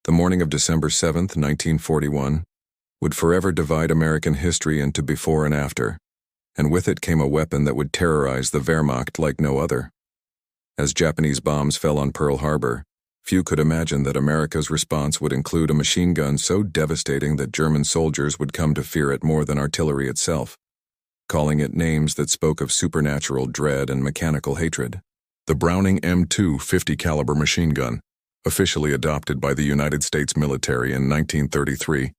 The morning of December 7, 1941, would forever divide American history into before and after, and with it came a weapon that would terrorize the Wehrmacht like no other. As Japanese bombs fell on Pearl Harbor, few could imagine that America's response would include a machine gun so devastating that German soldiers would come to fear it more than artillery itself, calling it names that spoke of supernatural dread and mechanical hatred. The Browning M2 50 caliber machine gun, officially adopted by the United States military in 1933,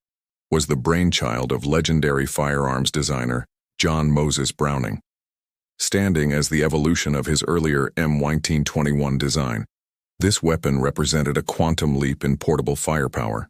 was the brainchild of legendary firearms designer John Moses Browning, standing as the evolution of his earlier M1921 design. This weapon represented a quantum leap in portable firepower.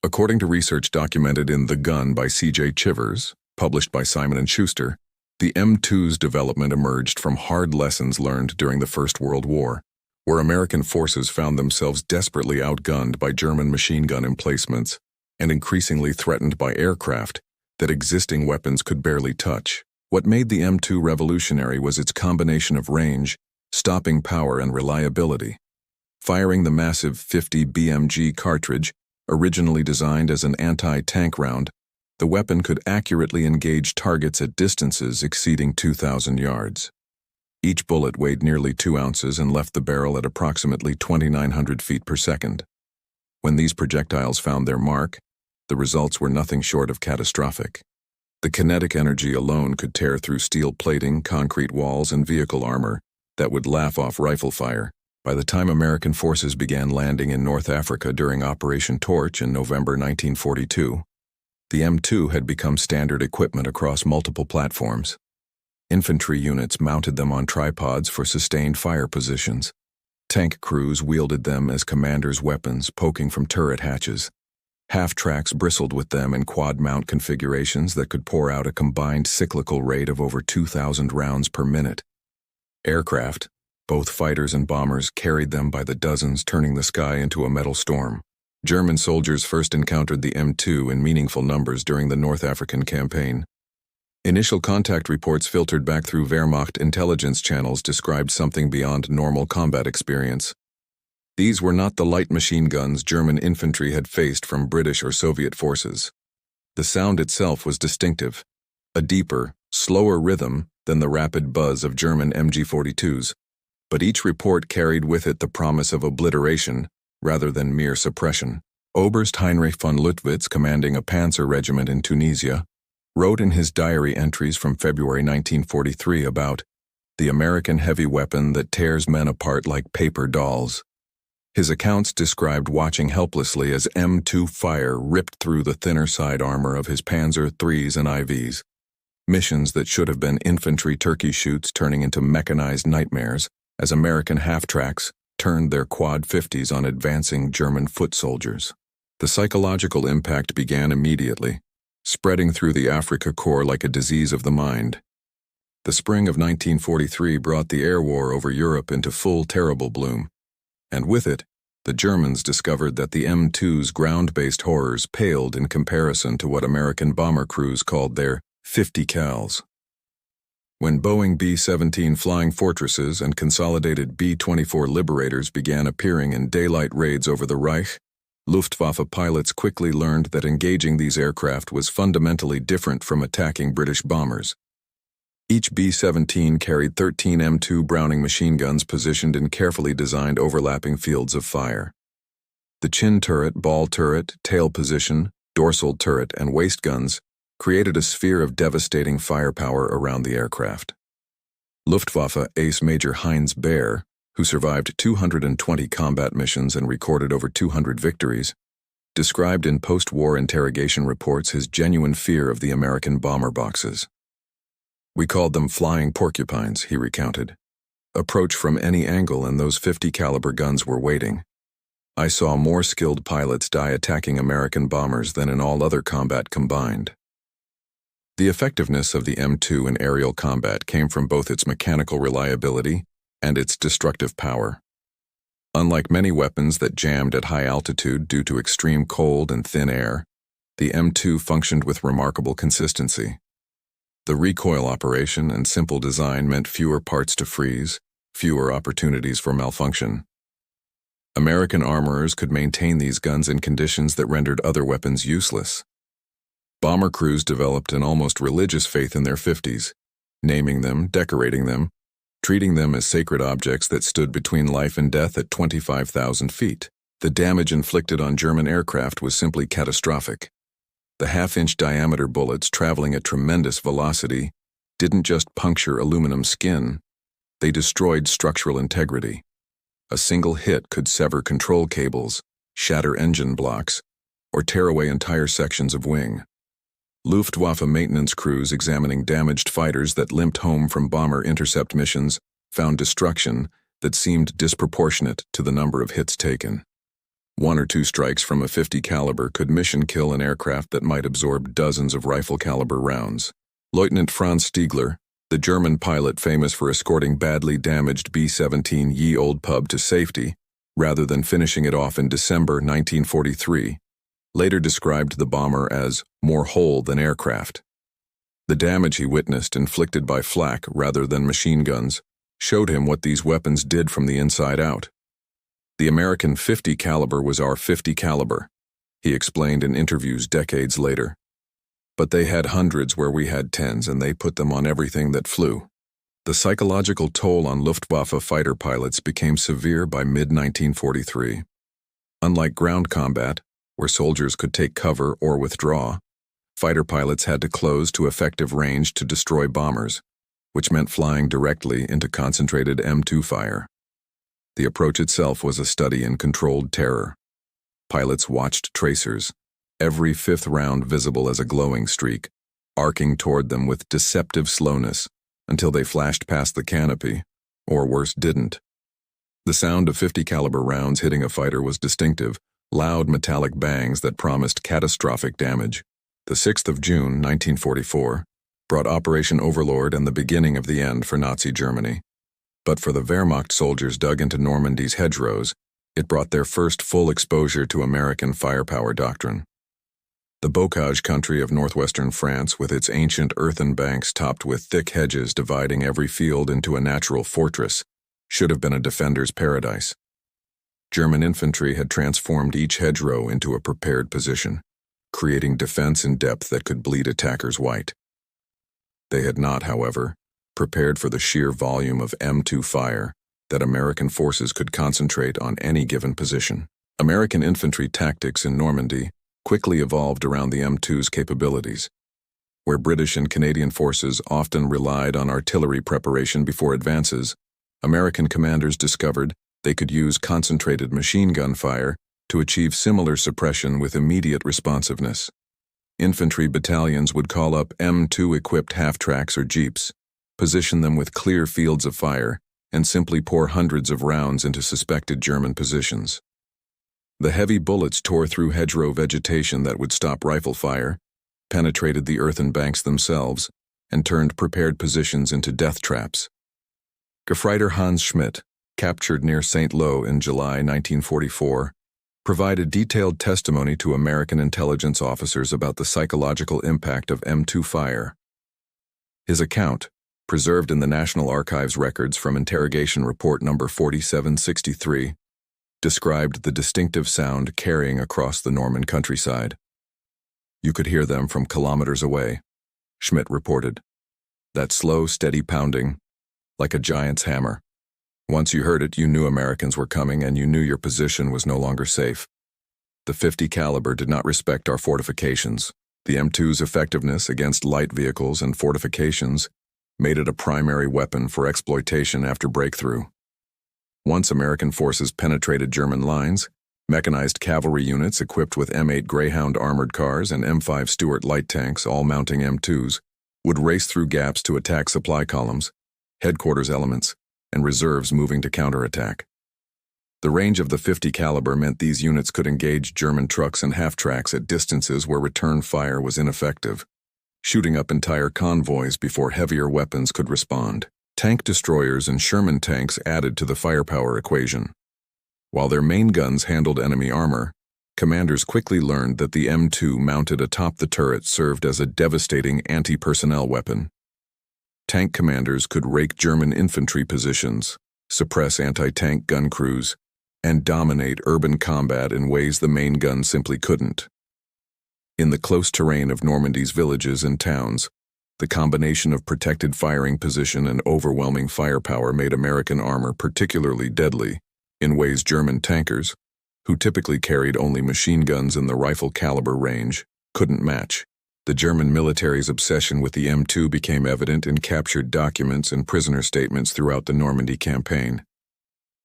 According to research documented in The Gun by C.J. Chivers, published by Simon & Schuster, the M2's development emerged from hard lessons learned during the First World War, where American forces found themselves desperately outgunned by German machine gun emplacements and increasingly threatened by aircraft that existing weapons could barely touch. What made the M2 revolutionary was its combination of range, stopping power, and reliability. Firing the massive 50 BMG cartridge, originally designed as an anti-tank round, the weapon could accurately engage targets at distances exceeding 2,000 yards. Each bullet weighed nearly 2 ounces and left the barrel at approximately 2,900 feet per second. When these projectiles found their mark, the results were nothing short of catastrophic. The kinetic energy alone could tear through steel plating, concrete walls, and vehicle armor that would laugh off rifle fire. By the time American forces began landing in North Africa during Operation Torch in November 1942, the M2 had become standard equipment across multiple platforms. Infantry units mounted them on tripods for sustained fire positions. Tank crews wielded them as commanders' weapons, poking from turret hatches. Half-tracks bristled with them in quad-mount configurations that could pour out a combined cyclical rate of over 2,000 rounds per minute. Aircraft, both fighters and bombers, carried them by the dozens, turning the sky into a metal storm. German soldiers first encountered the M2 in meaningful numbers during the North African campaign. Initial contact reports filtered back through Wehrmacht intelligence channels described something beyond normal combat experience. These were not the light machine guns German infantry had faced from British or Soviet forces. The sound itself was distinctive, a deeper, slower rhythm than the rapid buzz of German MG-42s, but each report carried with it the promise of obliteration rather than mere suppression. Oberst Heinrich von Luttwitz, commanding a panzer regiment in Tunisia, wrote in his diary entries from February 1943 about the American heavy weapon that tears men apart like paper dolls. His accounts described watching helplessly as M2 fire ripped through the thinner side armor of his Panzer IIIs and IVs. Missions that should have been infantry turkey shoots turning into mechanized nightmares as American half-tracks turned their quad 50s on advancing German foot soldiers. The psychological impact began immediately, spreading through the Afrika Korps like a disease of the mind. The spring of 1943 brought the air war over Europe into full terrible bloom, and with it, the Germans discovered that the M2's ground-based horrors paled in comparison to what American bomber crews called their 50 cals. When Boeing B-17 Flying Fortresses and consolidated B-24 Liberators began appearing in daylight raids over the Reich, Luftwaffe pilots quickly learned that engaging these aircraft was fundamentally different from attacking British bombers. Each B-17 carried 13 M2 Browning machine guns positioned in carefully designed overlapping fields of fire. The chin turret, ball turret, tail position, dorsal turret, and waist guns created a sphere of devastating firepower around the aircraft. Luftwaffe ace Major Heinz Baer, who survived 220 combat missions and recorded over 200 victories, described in post-war interrogation reports his genuine fear of the American bomber boxes. "We called them flying porcupines," he recounted. "Approach from any angle and those 50 caliber guns were waiting. I saw more skilled pilots die attacking American bombers than in all other combat combined." The effectiveness of the M2 in aerial combat came from both its mechanical reliability and its destructive power. Unlike many weapons that jammed at high altitude due to extreme cold and thin air, the M2 functioned with remarkable consistency. The recoil operation and simple design meant fewer parts to freeze, fewer opportunities for malfunction. American armorers could maintain these guns in conditions that rendered other weapons useless. Bomber crews developed an almost religious faith in their 50s, naming them, decorating them, treating them as sacred objects that stood between life and death at 25,000 feet. The damage inflicted on German aircraft was simply catastrophic. The half-inch diameter bullets traveling at tremendous velocity didn't just puncture aluminum skin, they destroyed structural integrity. A single hit could sever control cables, shatter engine blocks, or tear away entire sections of wing. Luftwaffe maintenance crews examining damaged fighters that limped home from bomber intercept missions found destruction that seemed disproportionate to the number of hits taken. One or two strikes from a .50 caliber could mission kill an aircraft that might absorb dozens of rifle caliber rounds. Lieutenant Franz Stiegler, the German pilot famous for escorting badly damaged B-17 Ye Old Pub to safety, rather than finishing it off in December 1943, later described the bomber as more whole than aircraft. The damage he witnessed inflicted by flak rather than machine guns showed him what these weapons did from the inside out. The American .50 caliber was our .50 caliber, he explained in interviews decades later. But they had hundreds where we had tens, and they put them on everything that flew. The psychological toll on Luftwaffe fighter pilots became severe by mid-1943. Unlike ground combat, where soldiers could take cover or withdraw, fighter pilots had to close to effective range to destroy bombers, which meant flying directly into concentrated M2 fire. The approach itself was a study in controlled terror. Pilots watched tracers, every fifth round visible as a glowing streak, arcing toward them with deceptive slowness until they flashed past the canopy, or worse, didn't. The sound of .50 caliber rounds hitting a fighter was distinctive, loud metallic bangs that promised catastrophic damage. The 6th of June, 1944, brought Operation Overlord and the beginning of the end for Nazi Germany. But for the Wehrmacht soldiers dug into Normandy's hedgerows, it brought their first full exposure to American firepower doctrine. The bocage country of northwestern France, with its ancient earthen banks topped with thick hedges dividing every field into a natural fortress, should have been a defender's paradise. German infantry had transformed each hedgerow into a prepared position, creating defense in depth that could bleed attackers white. They had not, however, prepared for the sheer volume of M2 fire that American forces could concentrate on any given position. American infantry tactics in Normandy quickly evolved around the M2's capabilities. Where British and Canadian forces often relied on artillery preparation before advances, American commanders discovered they could use concentrated machine gun fire to achieve similar suppression with immediate responsiveness. Infantry battalions would call up M2-equipped half-tracks or jeeps, position them with clear fields of fire, and simply pour hundreds of rounds into suspected German positions. The heavy bullets tore through hedgerow vegetation that would stop rifle fire, penetrated the earthen banks themselves, and turned prepared positions into death traps. Gefreiter Hans Schmidt, captured near St. Lo in July 1944, provided detailed testimony to American intelligence officers about the psychological impact of M2 fire. His account, preserved in the National Archives records from Interrogation Report number 4763, described the distinctive sound carrying across the Norman countryside. You could hear them from kilometers away, Schmidt reported. That slow, steady pounding, like a giant's hammer. Once you heard it, you knew Americans were coming and you knew your position was no longer safe. The .50 caliber did not respect our fortifications. The M2's effectiveness against light vehicles and fortifications made it a primary weapon for exploitation after breakthrough. Once American forces penetrated German lines, mechanized cavalry units equipped with M8 Greyhound armored cars and M5 Stuart light tanks, all mounting M2s, would race through gaps to attack supply columns, headquarters elements, and reserves moving to counterattack. The range of the .50 caliber meant these units could engage German trucks and half-tracks at distances where return fire was ineffective, shooting up entire convoys before heavier weapons could respond. Tank destroyers and Sherman tanks added to the firepower equation. While their main guns handled enemy armor, commanders quickly learned that the M2 mounted atop the turret served as a devastating anti-personnel weapon. Tank commanders could rake German infantry positions, suppress anti-tank gun crews, and dominate urban combat in ways the main gun simply couldn't. In the close terrain of Normandy's villages and towns, the combination of protected firing position and overwhelming firepower made American armor particularly deadly, in ways German tankers, who typically carried only machine guns in the rifle caliber range, couldn't match. The German military's obsession with the M2 became evident in captured documents and prisoner statements throughout the Normandy campaign.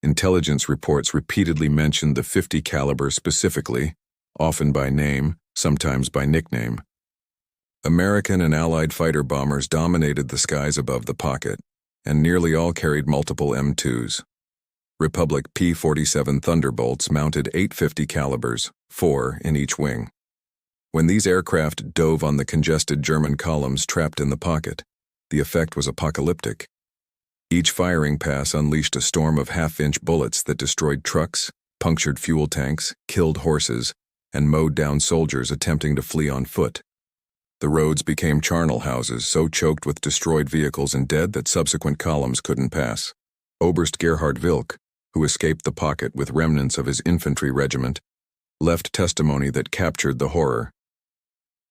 Intelligence reports repeatedly mentioned the .50 caliber specifically, often by name, sometimes by nickname. American and Allied fighter bombers dominated the skies above the pocket, and nearly all carried multiple M2s. Republic P-47 Thunderbolts mounted 8 .50 calibers, 4 in each wing. When these aircraft dove on the congested German columns trapped in the pocket, the effect was apocalyptic. Each firing pass unleashed a storm of half-inch bullets that destroyed trucks, punctured fuel tanks, killed horses, and mowed down soldiers attempting to flee on foot. The roads became charnel houses so choked with destroyed vehicles and dead that subsequent columns couldn't pass. Oberst Gerhard Wilk, who escaped the pocket with remnants of his infantry regiment, left testimony that captured the horror.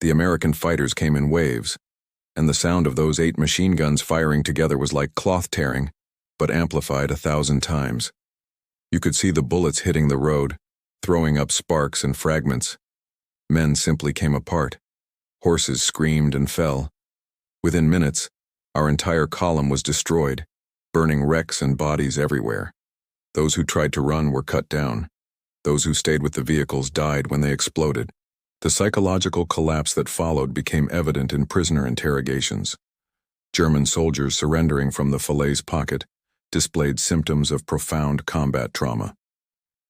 The American fighters came in waves, and the sound of those 8 machine guns firing together was like cloth tearing, but amplified 1,000 times. You could see the bullets hitting the road, throwing up sparks and fragments. Men simply came apart. Horses screamed and fell. Within minutes, our entire column was destroyed, burning wrecks and bodies everywhere. Those who tried to run were cut down. Those who stayed with the vehicles died when they exploded. The psychological collapse that followed became evident in prisoner interrogations. German soldiers surrendering from the Falaise pocket displayed symptoms of profound combat trauma.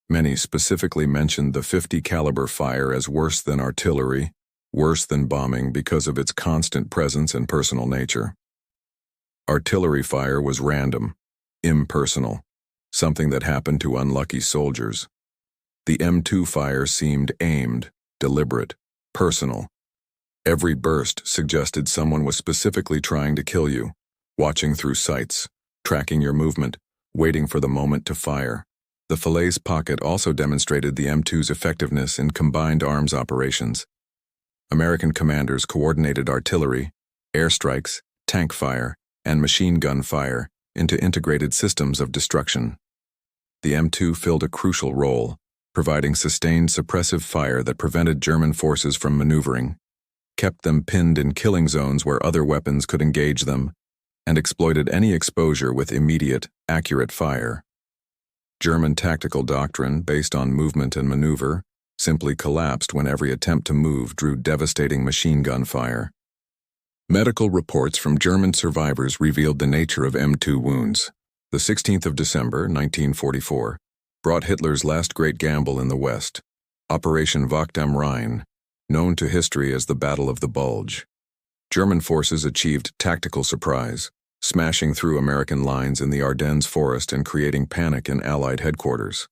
Many specifically mentioned the .50 caliber fire as worse than artillery, worse than bombing because of its constant presence and personal nature. Artillery fire was random, impersonal, something that happened to unlucky soldiers. The M2 fire seemed aimed, deliberate, personal. Every burst suggested someone was specifically trying to kill you, watching through sights, tracking your movement, waiting for the moment to fire. The Falaise pocket also demonstrated the M2's effectiveness in combined arms operations. American commanders coordinated artillery, airstrikes, tank fire, and machine gun fire into integrated systems of destruction. The M2 filled a crucial role, providing sustained suppressive fire that prevented German forces from maneuvering, kept them pinned in killing zones where other weapons could engage them, and exploited any exposure with immediate, accurate fire. German tactical doctrine, based on movement and maneuver, simply collapsed when every attempt to move drew devastating machine gun fire. Medical reports from German survivors revealed the nature of M2 wounds. The 16th of December, 1944, brought Hitler's last great gamble in the West, Operation Wacht am Rhein, known to history as the Battle of the Bulge. German forces achieved tactical surprise, smashing through American lines in the Ardennes forest and creating panic in Allied headquarters.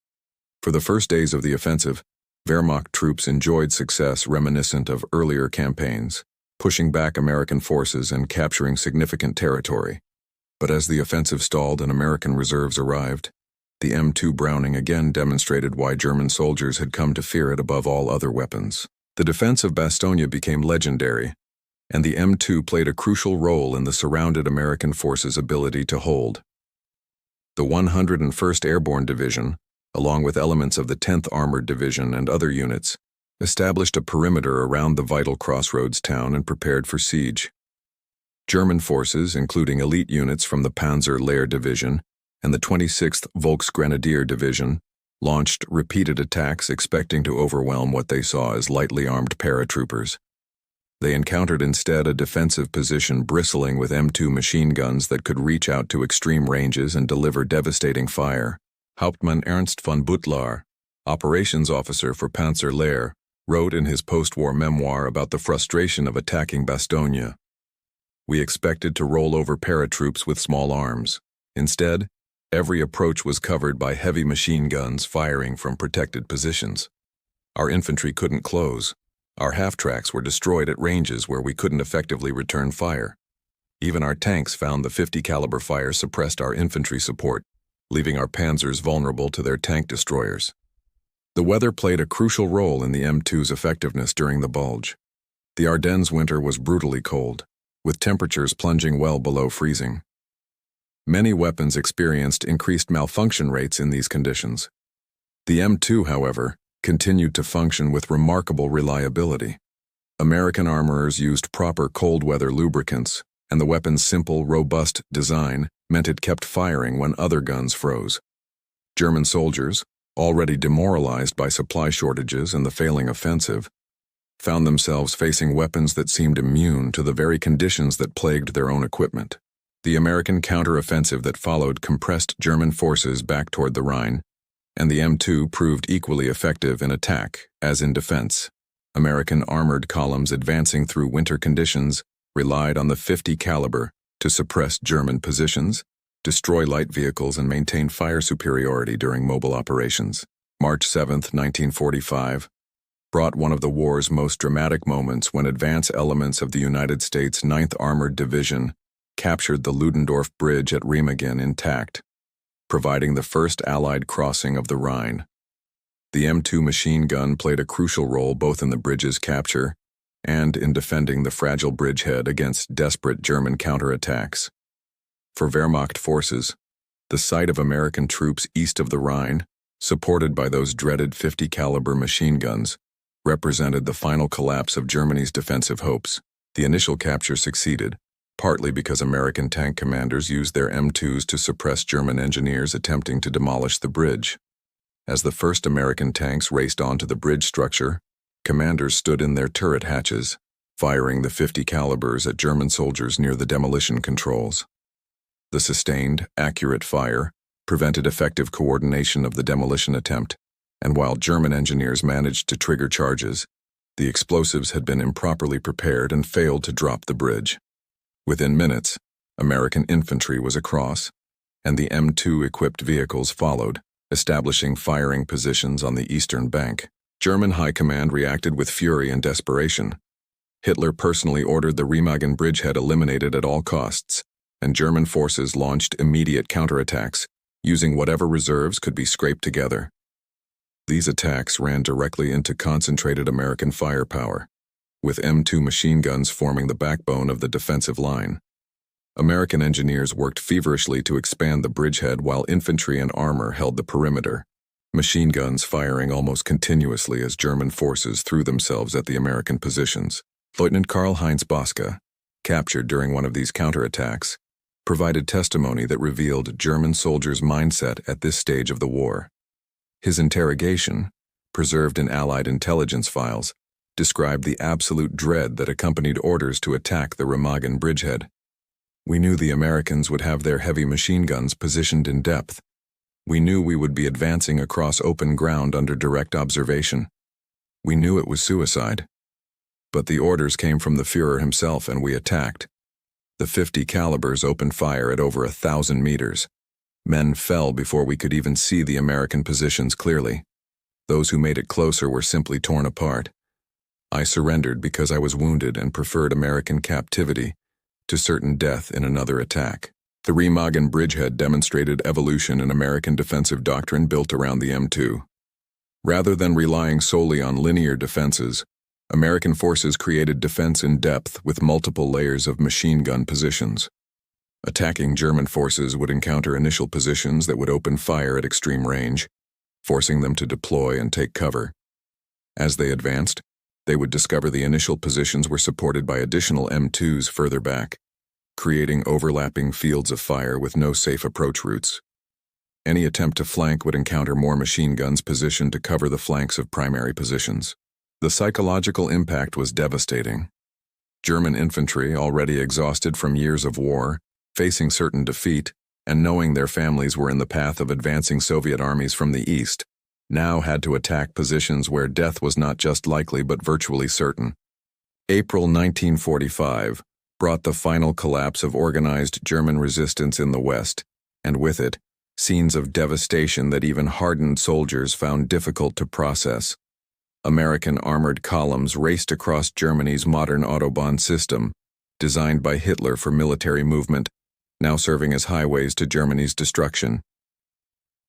For the first days of the offensive, Wehrmacht troops enjoyed success reminiscent of earlier campaigns, pushing back American forces and capturing significant territory. But as the offensive stalled and American reserves arrived, the M2 Browning again demonstrated why German soldiers had come to fear it above all other weapons. The defense of Bastogne became legendary, and the M2 played a crucial role in the surrounded American forces' ability to hold. The 101st Airborne Division, along with elements of the 10th Armored Division and other units, established a perimeter around the vital crossroads town and prepared for siege. German forces, including elite units from the Panzer Lehr Division and the 26th Volksgrenadier Division, launched repeated attacks expecting to overwhelm what they saw as lightly armed paratroopers. They encountered instead a defensive position bristling with M2 machine guns that could reach out to extreme ranges and deliver devastating fire. Hauptmann Ernst von Butlar, operations officer for Panzer Lehr, wrote in his post-war memoir about the frustration of attacking Bastogne. We expected to roll over paratroops with small arms. Instead, every approach was covered by heavy machine guns firing from protected positions. Our infantry couldn't close. Our half-tracks were destroyed at ranges where we couldn't effectively return fire. Even our tanks found the .50 caliber fire suppressed our infantry support, leaving our panzers vulnerable to their tank destroyers. The weather played a crucial role in the M2's effectiveness during the Bulge. The Ardennes winter was brutally cold, with temperatures plunging well below freezing. Many weapons experienced increased malfunction rates in these conditions. The M2, however, continued to function with remarkable reliability. American armorers used proper cold weather lubricants, and the weapon's simple, robust design meant it kept firing when other guns froze. German soldiers, already demoralized by supply shortages and the failing offensive, found themselves facing weapons that seemed immune to the very conditions that plagued their own equipment. The American counteroffensive that followed compressed German forces back toward the Rhine, and the M2 proved equally effective in attack as in defense. American armored columns advancing through winter conditions relied on the .50 caliber to suppress German positions, destroy light vehicles, and maintain fire superiority during mobile operations. March 7, 1945, brought one of the war's most dramatic moments when advance elements of the United States 9th Armored Division captured the Ludendorff Bridge at Remagen intact, providing the first Allied crossing of the Rhine. The M2 machine gun played a crucial role both in the bridge's capture and in defending the fragile bridgehead against desperate German counterattacks. For Wehrmacht forces, the sight of American troops east of the Rhine, supported by those dreaded .50 caliber machine guns, represented the final collapse of Germany's defensive hopes. The initial capture succeeded, partly because American tank commanders used their M2s to suppress German engineers attempting to demolish the bridge. As the first American tanks raced onto the bridge structure, commanders stood in their turret hatches, firing the .50 calibers at German soldiers near the demolition controls. The sustained, accurate fire prevented effective coordination of the demolition attempt, and while German engineers managed to trigger charges, the explosives had been improperly prepared and failed to drop the bridge. Within minutes, American infantry was across, and the M2-equipped vehicles followed, establishing firing positions on the eastern bank. German high command reacted with fury and desperation. Hitler personally ordered the Remagen bridgehead eliminated at all costs, and German forces launched immediate counterattacks, using whatever reserves could be scraped together. These attacks ran directly into concentrated American firepower, with M2 machine guns forming the backbone of the defensive line. American engineers worked feverishly to expand the bridgehead while infantry and armor held the perimeter, machine guns firing almost continuously as German forces threw themselves at the American positions. Lieutenant Karl-Heinz Bosca, captured during one of these counterattacks, provided testimony that revealed German soldiers' mindset at this stage of the war. His interrogation, preserved in Allied intelligence files, described the absolute dread that accompanied orders to attack the Remagen bridgehead. We knew the Americans would have their heavy machine guns positioned in depth. We knew we would be advancing across open ground under direct observation. We knew it was suicide. But the orders came from the Führer himself, and we attacked. The .50 calibers opened fire at over 1,000 meters. Men fell before we could even see the American positions clearly. Those who made it closer were simply torn apart. I surrendered because I was wounded and preferred American captivity to certain death in another attack. The Remagen bridgehead demonstrated evolution in American defensive doctrine built around the M2. Rather than relying solely on linear defenses, American forces created defense in depth with multiple layers of machine gun positions. Attacking German forces would encounter initial positions that would open fire at extreme range, forcing them to deploy and take cover. As they advanced, they would discover the initial positions were supported by additional M2s further back, creating overlapping fields of fire with no safe approach routes. Any attempt to flank would encounter more machine guns positioned to cover the flanks of primary positions. The psychological impact was devastating. German infantry, already exhausted from years of war, facing certain defeat, and knowing their families were in the path of advancing Soviet armies from the east, now had to attack positions where death was not just likely but virtually certain. April 1945 brought the final collapse of organized German resistance in the West, and with it, scenes of devastation that even hardened soldiers found difficult to process. American armored columns raced across Germany's modern Autobahn system, designed by Hitler for military movement, now serving as highways to Germany's destruction.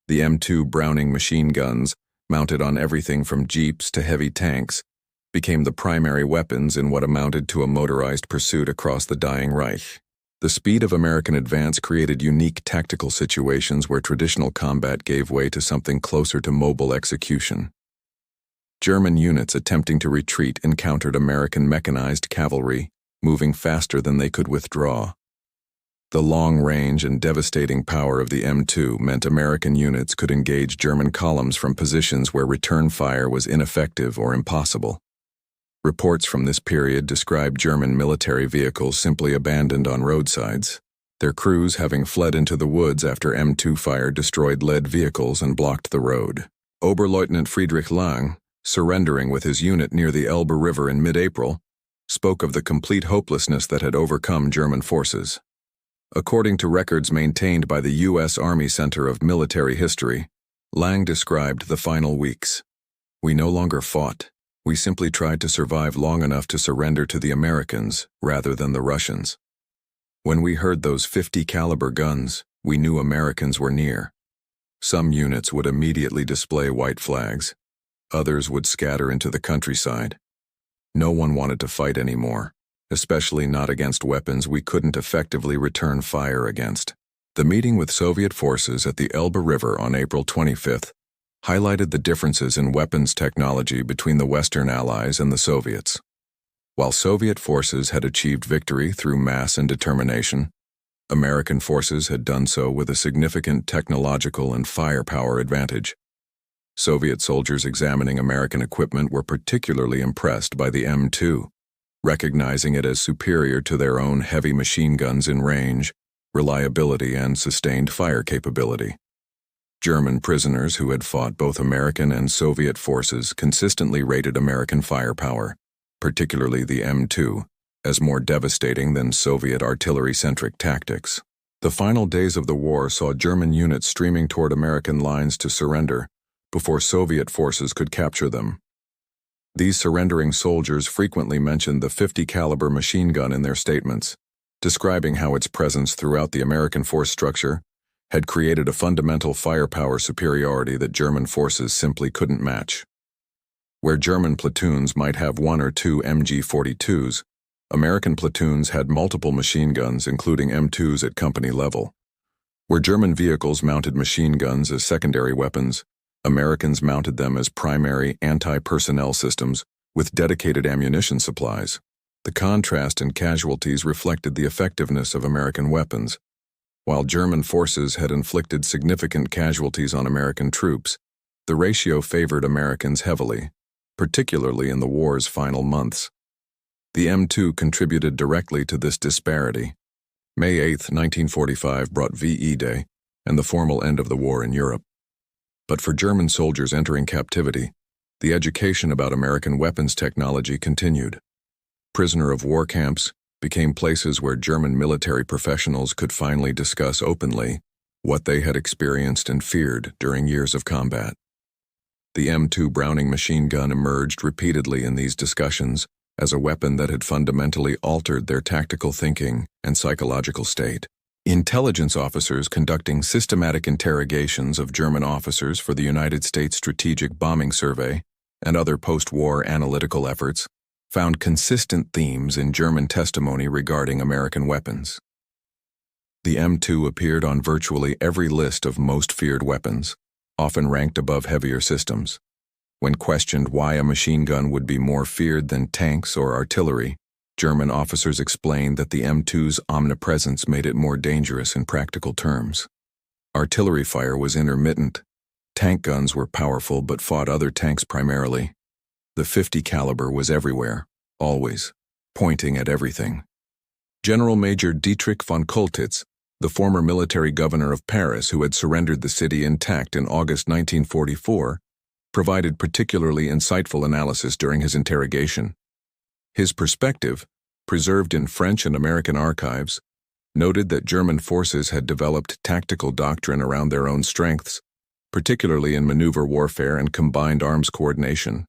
The M2 Browning machine guns, mounted on everything from jeeps to heavy tanks, became the primary weapons in what amounted to a motorized pursuit across the dying Reich. The speed of American advance created unique tactical situations where traditional combat gave way to something closer to mobile execution. German units attempting to retreat encountered American mechanized cavalry, moving faster than they could withdraw. The long range and devastating power of the M2 meant American units could engage German columns from positions where return fire was ineffective or impossible. Reports from this period describe German military vehicles simply abandoned on roadsides, their crews having fled into the woods after M2 fire destroyed lead vehicles and blocked the road. Oberleutnant Friedrich Lang, surrendering with his unit near the Elbe River in mid-April, spoke of the complete hopelessness that had overcome German forces. According to records maintained by the U.S. Army Center of Military History, Lang described the final weeks. "We no longer fought. We simply tried to survive long enough to surrender to the Americans rather than the Russians. When we heard those 50 caliber guns, we knew Americans were near. Some units would immediately display white flags. Others would scatter into the countryside. No one wanted to fight anymore, especially not against weapons we couldn't effectively return fire against." The meeting with Soviet forces at the Elbe River on April 25th highlighted the differences in weapons technology between the Western Allies and the Soviets. While Soviet forces had achieved victory through mass and determination, American forces had done so with a significant technological and firepower advantage. Soviet soldiers examining American equipment were particularly impressed by the M2, recognizing it as superior to their own heavy machine guns in range, reliability, and sustained fire capability. German prisoners who had fought both American and Soviet forces consistently rated American firepower, particularly the M2, as more devastating than Soviet artillery-centric tactics. The final days of the war saw German units streaming toward American lines to surrender before Soviet forces could capture them. These surrendering soldiers frequently mentioned the 50 caliber machine gun in their statements, describing how its presence throughout the American force structure had created a fundamental firepower superiority that German forces simply couldn't match. Where German platoons might have one or two MG-42s, American platoons had multiple machine guns, including M2s at company level. Where German vehicles mounted machine guns as secondary weapons, Americans mounted them as primary anti-personnel systems with dedicated ammunition supplies. The contrast in casualties reflected the effectiveness of American weapons. While German forces had inflicted significant casualties on American troops, the ratio favored Americans heavily, particularly in the war's final months. The M2 contributed directly to this disparity. May 8, 1945 brought VE Day and the formal end of the war in Europe. But for German soldiers entering captivity, the education about American weapons technology continued. Prisoner of war camps became places where German military professionals could finally discuss openly what they had experienced and feared during years of combat. The M2 Browning machine gun emerged repeatedly in these discussions as a weapon that had fundamentally altered their tactical thinking and psychological state. Intelligence officers conducting systematic interrogations of German officers for the United States Strategic Bombing Survey and other post-war analytical efforts found consistent themes in German testimony regarding American weapons. The M2 appeared on virtually every list of most feared weapons, often ranked above heavier systems. When questioned why a machine gun would be more feared than tanks or artillery, German officers explained that the M2's omnipresence made it more dangerous in practical terms. Artillery fire was intermittent. Tank guns were powerful but fought other tanks primarily. The 50 caliber was everywhere, always, pointing at everything. General Major Dietrich von Koltitz, the former military governor of Paris who had surrendered the city intact in August 1944, provided particularly insightful analysis during his interrogation. His perspective, preserved in French and American archives, noted that German forces had developed tactical doctrine around their own strengths, particularly in maneuver warfare and combined arms coordination.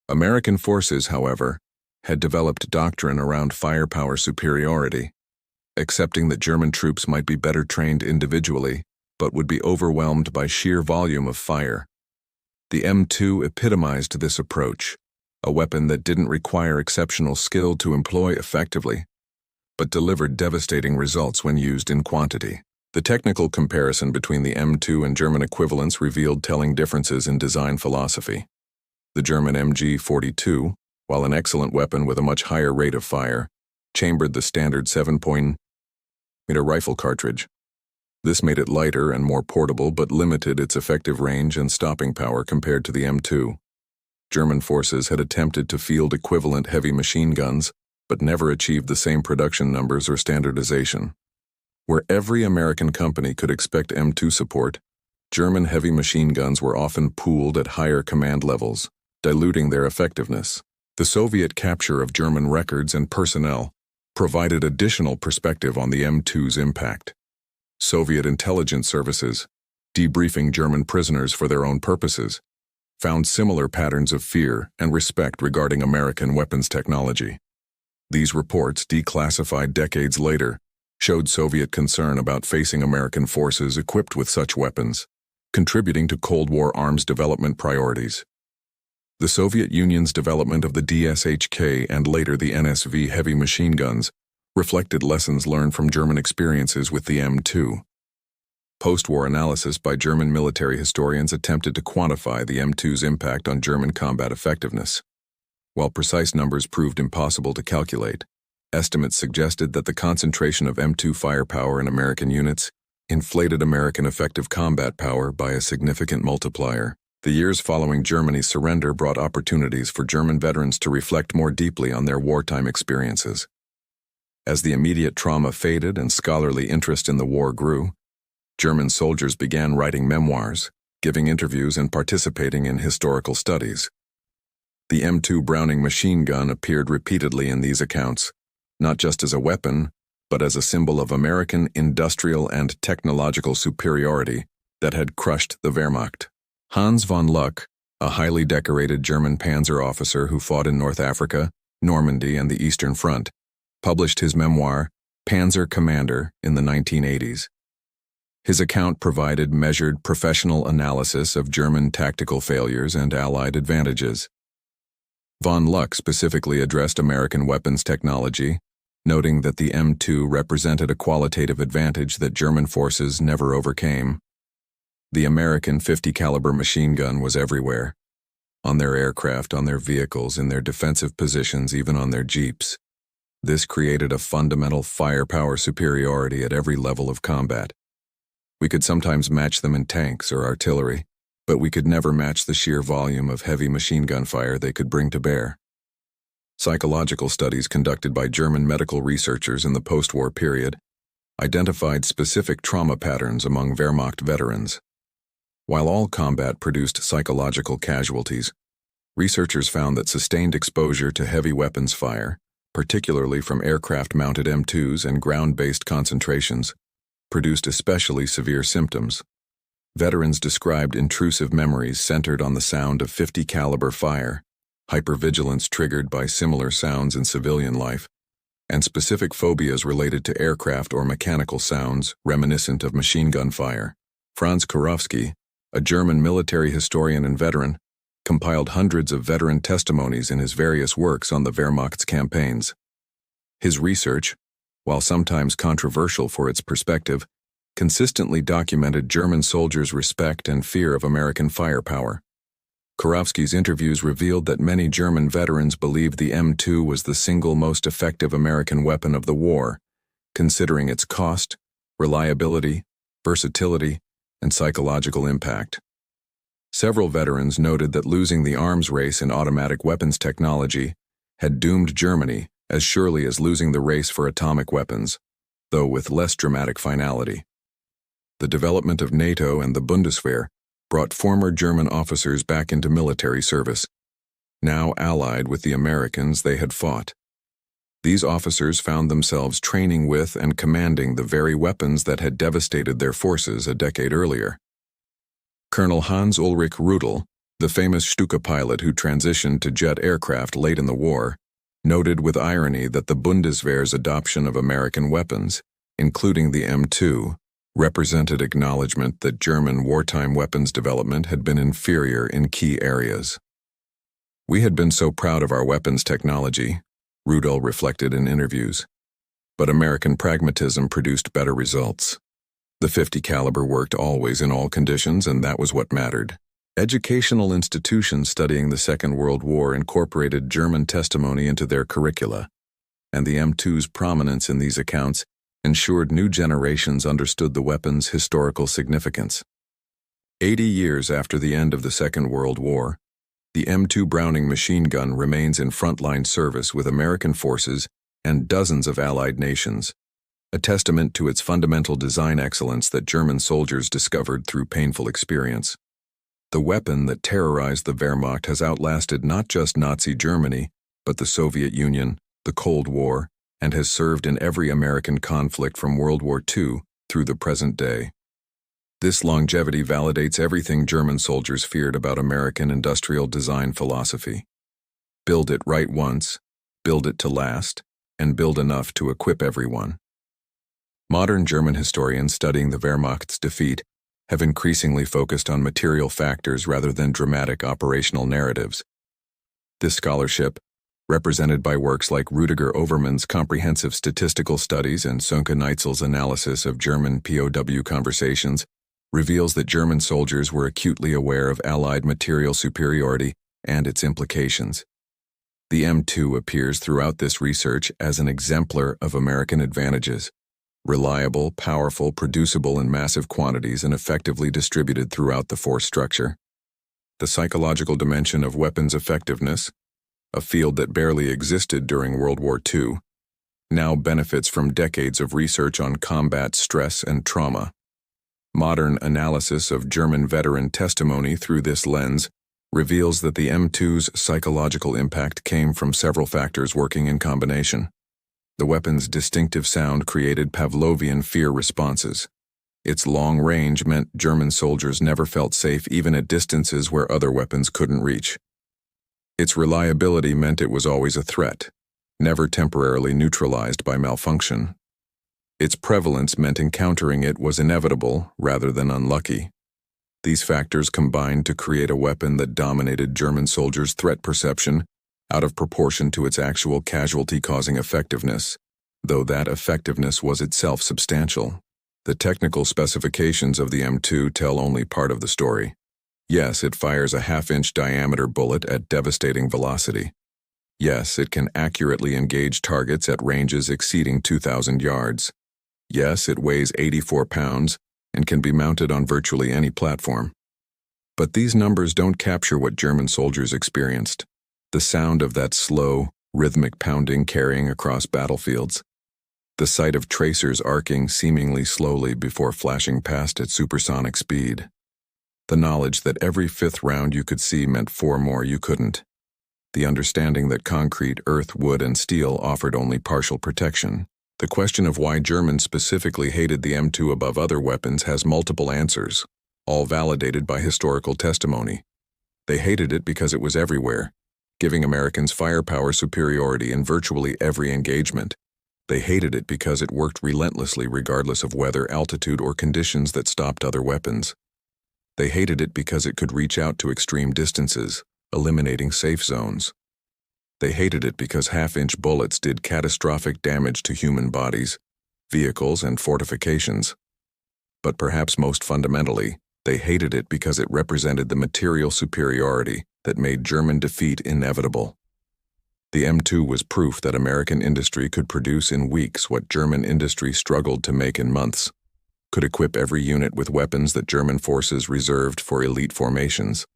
American forces, however, had developed doctrine around firepower superiority, accepting that German troops might be better trained individually, but would be overwhelmed by sheer volume of fire. The M2 epitomized this approach, a weapon that didn't require exceptional skill to employ effectively, but delivered devastating results when used in quantity. The technical comparison between the M2 and German equivalents revealed telling differences in design philosophy. The German MG-42, while an excellent weapon with a much higher rate of fire, chambered the standard 7.0 rifle cartridge. This made it lighter and more portable but limited its effective range and stopping power compared to the M2. German forces had attempted to field equivalent heavy machine guns, but never achieved the same production numbers or standardization. Where every American company could expect M2 support, German heavy machine guns were often pooled at higher command levels, diluting their effectiveness. The Soviet capture of German records and personnel provided additional perspective on the M2's impact. Soviet intelligence services, debriefing German prisoners for their own purposes, found similar patterns of fear and respect regarding American weapons technology. These reports, declassified decades later, showed Soviet concern about facing American forces equipped with such weapons, contributing to Cold War arms development priorities. The Soviet Union's development of the DSHK and later the NSV heavy machine guns reflected lessons learned from German experiences with the M2. Post-war analysis by German military historians attempted to quantify the M2's impact on German combat effectiveness. While precise numbers proved impossible to calculate, estimates suggested that the concentration of M2 firepower in American units inflated American effective combat power by a significant multiplier. The years following Germany's surrender brought opportunities for German veterans to reflect more deeply on their wartime experiences. As the immediate trauma faded and scholarly interest in the war grew, German soldiers began writing memoirs, giving interviews, and participating in historical studies. The M2 Browning machine gun appeared repeatedly in these accounts, not just as a weapon, but as a symbol of American industrial and technological superiority that had crushed the Wehrmacht. Hans von Luck, a highly decorated German panzer officer who fought in North Africa, Normandy, and the Eastern Front, published his memoir, Panzer Commander, in the 1980s. His account provided measured professional analysis of German tactical failures and Allied advantages. Von Luck specifically addressed American weapons technology, noting that the M2 represented a qualitative advantage that German forces never overcame. The American .50 caliber machine gun was everywhere, on their aircraft, on their vehicles, in their defensive positions, even on their jeeps. This created a fundamental firepower superiority at every level of combat. We could sometimes match them in tanks or artillery, but we could never match the sheer volume of heavy machine gun fire they could bring to bear. Psychological studies conducted by German medical researchers in the post-war period identified specific trauma patterns among Wehrmacht veterans. While all combat produced psychological casualties, researchers found that sustained exposure to heavy weapons fire, particularly from aircraft-mounted M2s and ground-based concentrations, produced especially severe symptoms. Veterans described intrusive memories centered on the sound of .50 caliber fire, hypervigilance triggered by similar sounds in civilian life, and specific phobias related to aircraft or mechanical sounds reminiscent of machine gun fire. Franz Kurowski, a German military historian and veteran, compiled hundreds of veteran testimonies in his various works on the Wehrmacht's campaigns. His research, while sometimes controversial for its perspective, consistently documented German soldiers' respect and fear of American firepower. Kurowski's interviews revealed that many German veterans believed the M2 was the single most effective American weapon of the war, considering its cost, reliability, versatility, and psychological impact. Several veterans noted that losing the arms race in automatic weapons technology had doomed Germany as surely as losing the race for atomic weapons, though with less dramatic finality. The development of NATO and the Bundeswehr brought former German officers back into military service, now allied with the Americans they had fought. These officers found themselves training with and commanding the very weapons that had devastated their forces a decade earlier. Colonel Hans-Ulrich Rudel, the famous Stuka pilot who transitioned to jet aircraft late in the war, noted with irony that the Bundeswehr's adoption of American weapons, including the M2, represented acknowledgement that German wartime weapons development had been inferior in key areas. "We had been so proud of our weapons technology," Rudel reflected in interviews, "but American pragmatism produced better results. The 50 caliber worked always in all conditions, and that was what mattered." Educational institutions studying the Second World War incorporated German testimony into their curricula, and the M2's prominence in these accounts ensured new generations understood the weapon's historical significance. 80 years after the end of the Second World War, the M2 Browning machine gun remains in frontline service with American forces and dozens of Allied nations, a testament to its fundamental design excellence that German soldiers discovered through painful experience. The weapon that terrorized the Wehrmacht has outlasted not just Nazi Germany, but the Soviet Union, the Cold War, and has served in every American conflict from World War II through the present day. This longevity validates everything German soldiers feared about American industrial design philosophy. Build it right once, build it to last, and build enough to equip everyone. Modern German historians studying the Wehrmacht's defeat have increasingly focused on material factors rather than dramatic operational narratives. This scholarship, represented by works like Rüdiger Overmann's comprehensive statistical studies and Sönke Neitzel's analysis of German POW conversations, reveals that German soldiers were acutely aware of Allied material superiority and its implications. The M2 appears throughout this research as an exemplar of American advantages: reliable, powerful, producible in massive quantities and effectively distributed throughout the force structure. The psychological dimension of weapons effectiveness, a field that barely existed during World War II, now benefits from decades of research on combat stress and trauma. Modern analysis of German veteran testimony through this lens reveals that the M2's psychological impact came from several factors working in combination. The weapon's distinctive sound created Pavlovian fear responses. Its long range meant German soldiers never felt safe even at distances where other weapons couldn't reach. Its reliability meant it was always a threat, never temporarily neutralized by malfunction. Its prevalence meant encountering it was inevitable rather than unlucky. These factors combined to create a weapon that dominated German soldiers' threat perception out of proportion to its actual casualty-causing effectiveness, though that effectiveness was itself substantial. The technical specifications of the M2 tell only part of the story. Yes, it fires a half-inch diameter bullet at devastating velocity. Yes, it can accurately engage targets at ranges exceeding 2,000 yards. Yes, it weighs 84 pounds and can be mounted on virtually any platform. But these numbers don't capture what German soldiers experienced: the sound of that slow, rhythmic pounding carrying across battlefields, the sight of tracers arcing seemingly slowly before flashing past at supersonic speed, the knowledge that every fifth round you could see meant 4 more you couldn't, the understanding that concrete, earth, wood, and steel offered only partial protection. The question of why Germans specifically hated the M2 above other weapons has multiple answers, all validated by historical testimony. They hated it because it was everywhere, giving Americans firepower superiority in virtually every engagement. They hated it because it worked relentlessly regardless of weather, altitude, or conditions that stopped other weapons. They hated it because it could reach out to extreme distances, eliminating safe zones. They hated it because half-inch bullets did catastrophic damage to human bodies, vehicles, and fortifications. But perhaps most fundamentally, they hated it because it represented the material superiority that made German defeat inevitable. The M2 was proof that American industry could produce in weeks what German industry struggled to make in months, could equip every unit with weapons that German forces reserved for elite formations,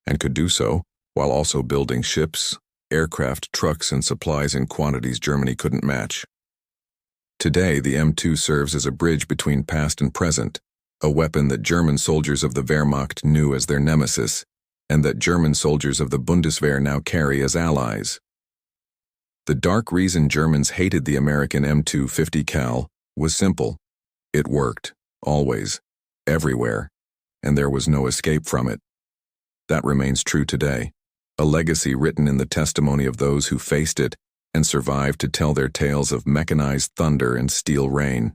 and could do so while also building ships, aircraft, trucks, and supplies in quantities Germany couldn't match. Today, the M2 serves as a bridge between past and present, a weapon that German soldiers of the Wehrmacht knew as their nemesis, and that German soldiers of the Bundeswehr now carry as allies. The dark reason Germans hated the American M2 50 cal was simple. It worked, always, everywhere, and there was no escape from it. That remains true today, a legacy written in the testimony of those who faced it and survived to tell their tales of mechanized thunder and steel rain.